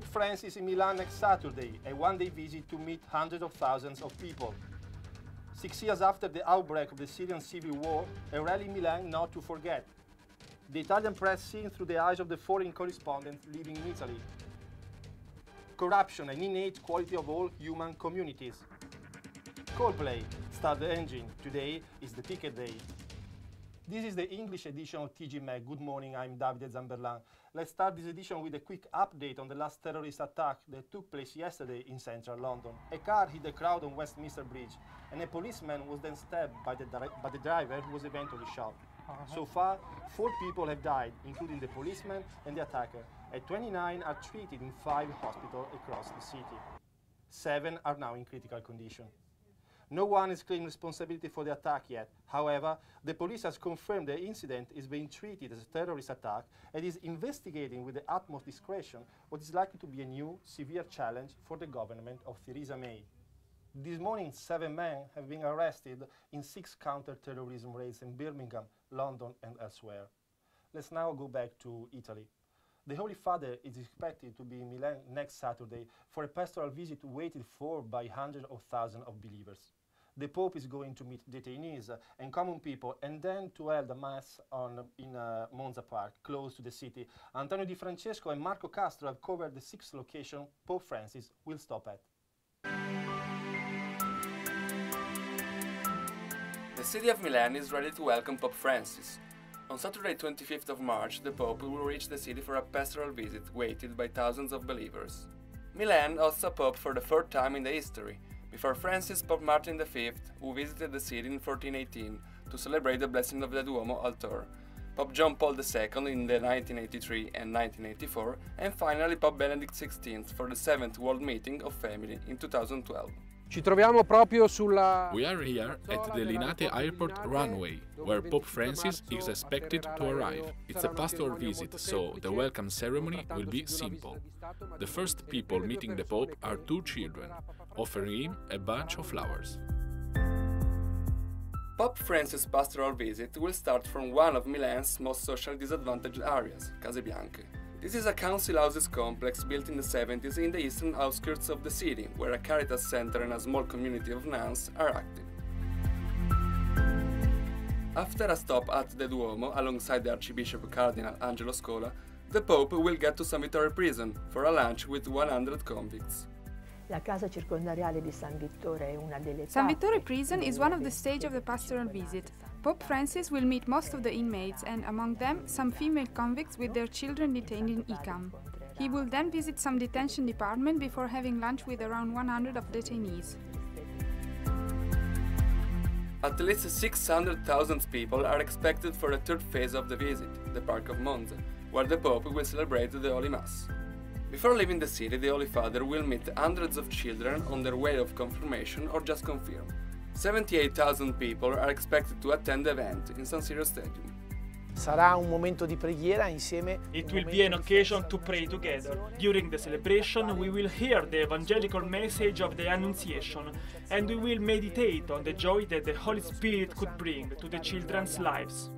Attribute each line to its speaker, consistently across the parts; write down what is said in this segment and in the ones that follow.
Speaker 1: Pope Francis in Milan next Saturday, a one-day visit to meet hundreds of thousands of people. 6 years after the outbreak of the Syrian civil war, a rally in Milan not to forget. The Italian press seen through the eyes of the foreign correspondents living in Italy. Corruption, an innate quality of all human communities. Coldplay, start the engine. Today is the ticket day. This is the English edition of TG Mag. Good morning, I'm Davide Zamberlan. Let's start this edition with a quick update on the last terrorist attack that took place yesterday in central London. A car hit the crowd on Westminster Bridge, and a policeman was then stabbed by the driver, who was eventually shot. So far, 4 people have died, including the policeman and the attacker, and 29 are treated in 5 hospitals across the city. 7 are now in critical condition. No one has claimed responsibility for the attack yet. However, the police has confirmed the incident is being treated as a terrorist attack and is investigating with the utmost discretion what is likely to be a new, severe challenge for the government of Theresa May. This morning, 7 men have been arrested in 6 counter-terrorism raids in Birmingham, London and elsewhere. Let's now go back to Italy. The Holy Father is expected to be in Milan next Saturday for a pastoral visit waited for by hundreds of thousands of believers. The Pope is going to meet detainees and common people and then to hold a mass in Monza Park, close to the city. Antonio Di Francesco and Marco Castro have covered the 6th location Pope Francis will stop at.
Speaker 2: The city of Milan is ready to welcome Pope Francis. On Saturday 25th of March, the Pope will reach the city for a pastoral visit waited by thousands of believers. Milan hosts a Pope for the 4th time in the history. Before Francis, Pope Martin V, who visited the city in 1418 to celebrate the blessing of the Duomo altar, Pope John Paul II in the 1983 and 1984, and finally Pope Benedict XVI for the 7th World Meeting of Family in 2012.
Speaker 3: Ci troviamo proprio sulla...
Speaker 4: We are here at the Linate Airport runway, where Pope Francis is expected to arrive. It's a pastoral visit, so the welcome ceremony will be simple. The first people meeting the Pope are 2 children, offering him a bunch of flowers.
Speaker 2: Pope Francis' pastoral visit will start from one of Milan's most socially disadvantaged areas, Case Bianche. This is a council houses complex built in the 70s in the eastern outskirts of the city, where a Caritas center and a small community of nuns are active. After a stop at the Duomo, alongside the Archbishop Cardinal Angelo Scola, the Pope will get to San Vittore prison for a lunch with 100 convicts.
Speaker 5: San Vittore prison is one of the stages of the pastoral visit. Pope Francis will meet most of the inmates and, among them, some female convicts with their children detained in ICAM. He will then visit some detention department before having lunch with around 100 of detainees.
Speaker 2: At least 600,000 people are expected for the 3rd phase of the visit, the Park of Monza, where the Pope will celebrate the Holy Mass. Before leaving the city, the Holy Father will meet hundreds of children on their way of confirmation or just confirmed. 78,000 people are expected to attend the event in San Siro Stadium.
Speaker 6: Sarà un momento di preghiera insieme.
Speaker 7: It will be an occasion to pray together. During the celebration, we will hear the evangelical message of the Annunciation, and we will meditate on the joy that the Holy Spirit could bring to the children's lives.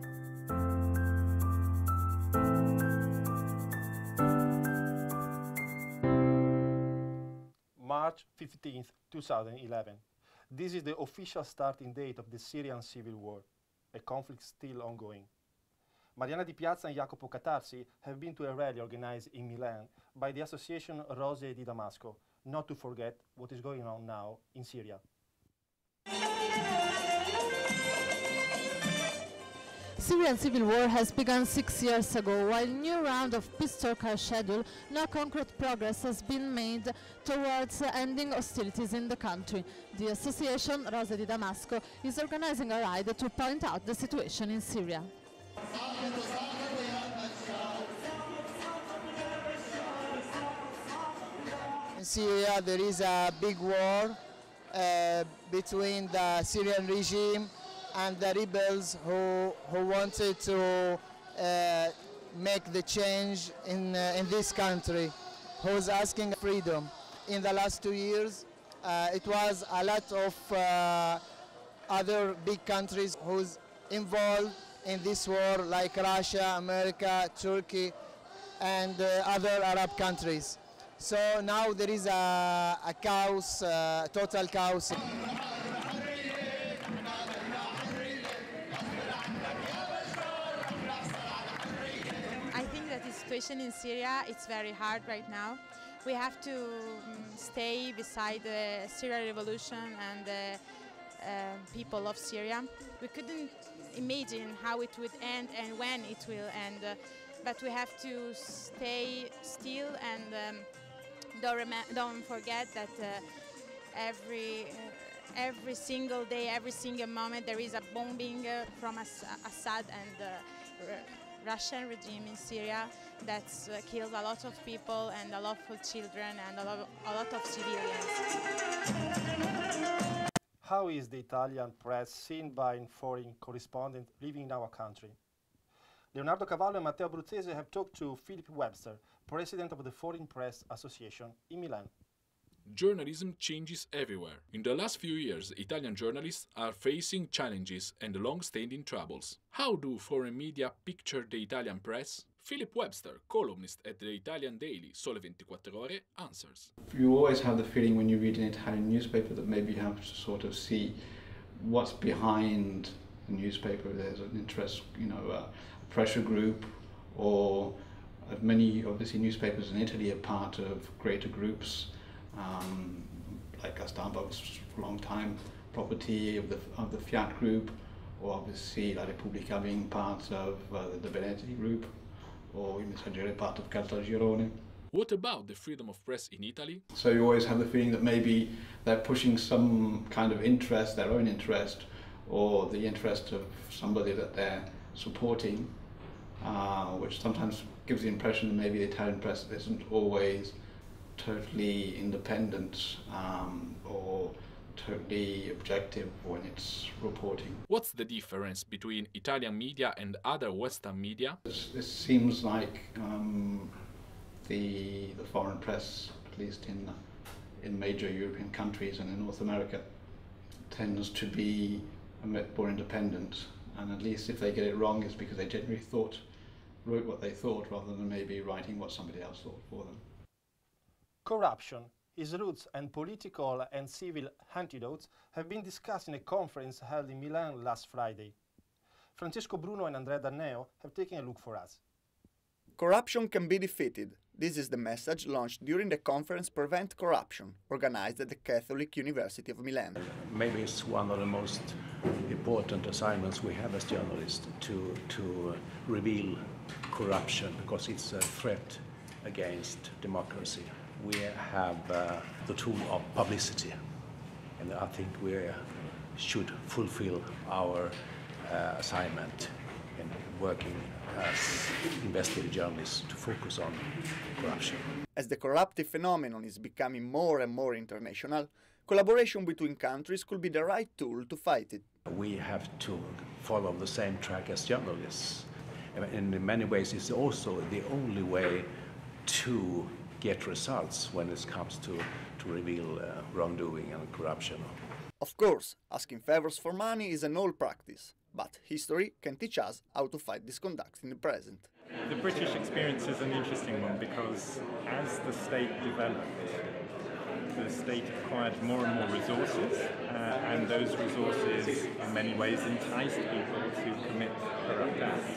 Speaker 1: March 15th, 2011. This is the official starting date of the Syrian civil war, a conflict still ongoing. Marianna di Piazza and Iacopo Catarsi have been to a rally organized in Milan by the association Rose di Damasco, not to forget what is going on now in Syria.
Speaker 8: Syrian civil war has begun 6 years ago. While a new round of peace talks are scheduled, no concrete progress has been made towards ending hostilities in the country. The association Rose di Damasco is organizing a ride to point out the situation in Syria.
Speaker 6: In Syria there is a big war between the Syrian regime and the rebels who wanted to make the change in this country, who's asking freedom. In the last 2 years, it was a lot of other big countries who's involved in this war, like Russia, America, Turkey, and other Arab countries. So now there is a chaos, total chaos.
Speaker 9: I think that the situation in Syria is very hard right now. We have to stay beside the Syrian revolution and the people of Syria. We couldn't imagine how it would end and when it will end, but we have to stay still and don't forget that every single day, every single moment there is a bombing from Assad and Russian regime in Syria that kills a lot of people and a lot of children and a lot of civilians.
Speaker 1: How is the Italian press seen by foreign correspondents living in our country? Leonardo Cavallo and Matteo Bruzzese have talked to Philip Webster, president of the Foreign Press Association in Milan.
Speaker 4: Journalism changes everywhere. In the last few years, Italian journalists are facing challenges and long-standing troubles. How do foreign media picture the Italian press? Philip Webster, columnist at the Italian daily Sole 24 Ore, answers.
Speaker 10: You always have the feeling when you read an Italian newspaper that maybe you have to sort of see what's behind the newspaper. There's an interest, a pressure group, or many, obviously, newspapers in Italy are part of greater groups. Like Stampa was for a long time property of the Fiat group, or obviously La Repubblica being part of the Benedetti group, or Il Messaggero part of Caltagirone.
Speaker 4: What about the freedom of press in Italy?
Speaker 10: So you always have the feeling that maybe they're pushing some kind of interest, their own interest, or the interest of somebody that they're supporting, which sometimes gives the impression that maybe the Italian press isn't always totally independent or totally objective when it's reporting.
Speaker 4: What's the difference between Italian media and other Western media?
Speaker 10: It seems like the foreign press, at least in major European countries and in North America, tends to be a bit more independent, and at least if they get it wrong it's because they generally wrote what they thought rather than maybe writing what somebody else thought for them.
Speaker 1: Corruption, its roots and political and civil antidotes have been discussed in a conference held in Milan last Friday. Francesco, Bruno and Andrea Danneo have taken a look for us.
Speaker 11: Corruption can be defeated. This is the message launched during the conference Prevent Corruption, organized at the Catholic University of Milan.
Speaker 12: Maybe it's one of the most important assignments we have as journalists to reveal corruption, because it's a threat against democracy. We have the tool of publicity, and I think we should fulfill our assignment in working as investigative journalists to focus on corruption.
Speaker 11: As the corruptive phenomenon is becoming more and more international, collaboration between countries could be the right tool to fight it.
Speaker 12: We have to follow the same track as journalists. And in many ways, it's also the only way to get results when it comes to reveal wrongdoing and corruption.
Speaker 11: Of course, asking favors for money is an old practice, but history can teach us how to fight this conduct in the present.
Speaker 13: The British experience is an interesting one because as the state developed, the state acquired more and more resources, and those resources in many ways enticed people to commit corrupt acts.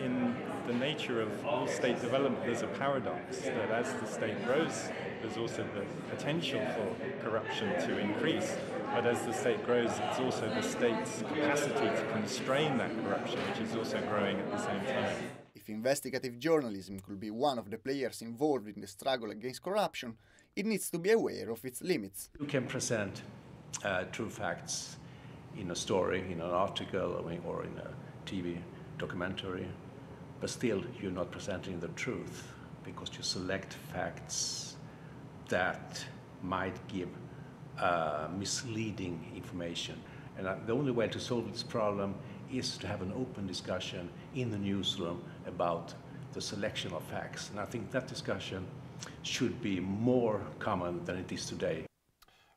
Speaker 13: In the nature of all state development, there's a paradox that as the state grows, there's also the potential for corruption to increase, but as the state grows, it's also the state's capacity to constrain that corruption, which is also growing at the same time.
Speaker 11: If investigative journalism could be one of the players involved in the struggle against corruption, it needs to be aware of its limits.
Speaker 12: You can present true facts in a story, in an article, or in a TV documentary, but still you're not presenting the truth because you select facts that might give misleading information. And the only way to solve this problem is to have an open discussion in the newsroom about the selection of facts. And I think that discussion should be more common than it is today.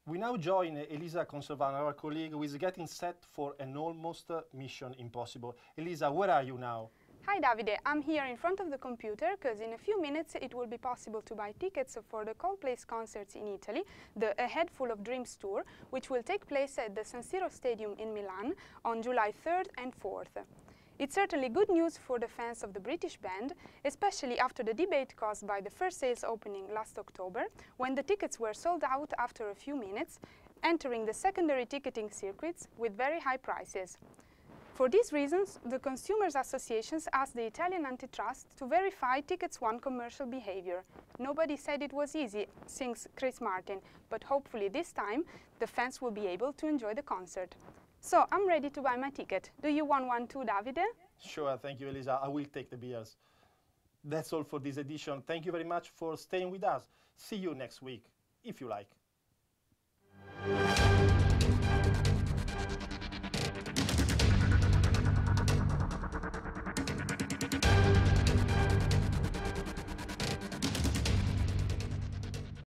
Speaker 1: We now join Elisa Conselvan, our colleague, who is getting set for an almost mission impossible. Elisa, where are you now?
Speaker 5: Hi Davide, I'm here in front of the computer because in a few minutes it will be possible to buy tickets for the Coldplay's concerts in Italy, the A Head Full of Dreams tour, which will take place at the San Siro Stadium in Milan on July 3rd and 4th. It's certainly good news for the fans of the British band, especially after the debate caused by the first sales opening last October, when the tickets were sold out after a few minutes, entering the secondary ticketing circuits with very high prices. For these reasons, the Consumers Associations asked the Italian antitrust to verify Tickets One commercial behavior. Nobody said it was easy, sings Chris Martin, but hopefully this time the fans will be able to enjoy the concert. So I'm ready to buy my ticket. Do you want one too, Davide?
Speaker 1: Sure, thank you, Elisa. I will take the beers. That's all for this edition. Thank you very much for staying with us. See you next week, if you like.